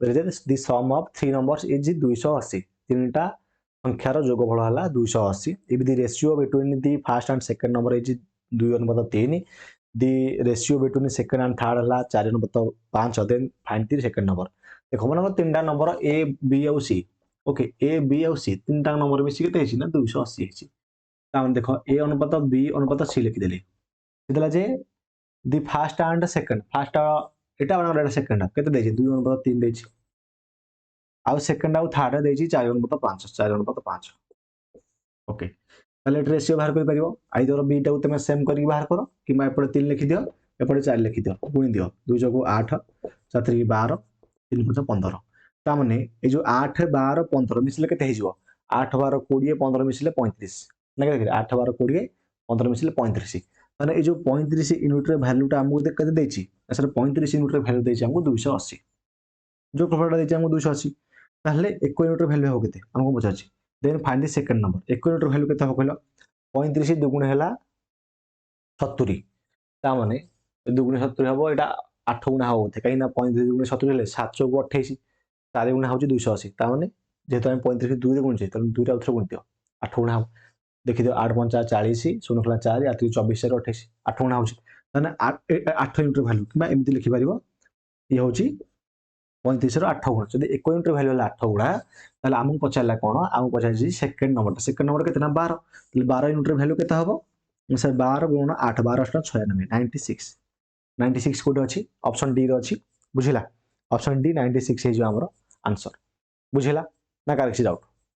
the sum of three numbers is 280 तीनटा संख्यार जोगफल है 280 if the ratio between the first and second number is 2:3 the ratio between second and third है 4:5 then find the second number देखो मन तीनटा number A B और सी okay A B और सी तीनटा नंबर मिसी केते ना 280 है तामन देखो ए अनुपात बी अनुपात सी लिखिदेली देला जे the first and second first एटा बना सेकंड केते देछि 2:3 देछि आउ सेकंड आउ थर्ड देछि 4:5 ओके ताले रेशियो बाहर कर परिबो आइदर बी टा तुम सेम करके बाहर करो कि एपटे 3 लिखि दियो एपटे 4 लिखि दियो गुणी दियो 2 जगो 8 7 12 3 5 15 ता माने ए जो 8 12 15 मिसले केते हिजो 8 12 20 15 मिसले 35 ना के 8 12 20 15 मिसले 35 माने ए जो 35 यूनिट रे वैल्यू टा हमको केते देछि सर 35 यूनिट रे वैल्यू देछि हमको 280 जो प्रॉपर्टी देछि हमको 280 ताहले 1 यूनिट रे वैल्यू हो केते हमको बुझाछि then find the second number 1 unit रे वैल्यू केते हो कहलो 35 दुगुण है 70 ता माने दुगुण 70 हबो एटा 8 गुणा हो कहीं 35 दुगुण 70 हेले 7 चौक 28 4 गुणा हो 280 ता माने जेहेतु हम 35 2 रे गुणछे त 2 रे उथरे गुण दियो 8 गुणा हो देखि दियो 8 5 40 0 खला 4 8 24 28 8 गुणा होची माने 8 यूनिट वैल्यू किबा एमति लिखि परिबो ये होची 35 रो 8 गुणा जदि 1 यूनिट वैल्यू है 8 गुणा ताले हमहु पचारला कोन हमहु पचारजी सेकंड नंबर केतना 12 ताले 12 यूनिट वैल्यू केता हबो सर 12 गुणा 8 12 96 96 कोटे अछि ऑप्शन डी रो अछि बुझिला ऑप्शन डी 96 हे जो हमरो आंसर बुझिला ना कार किसी डाउट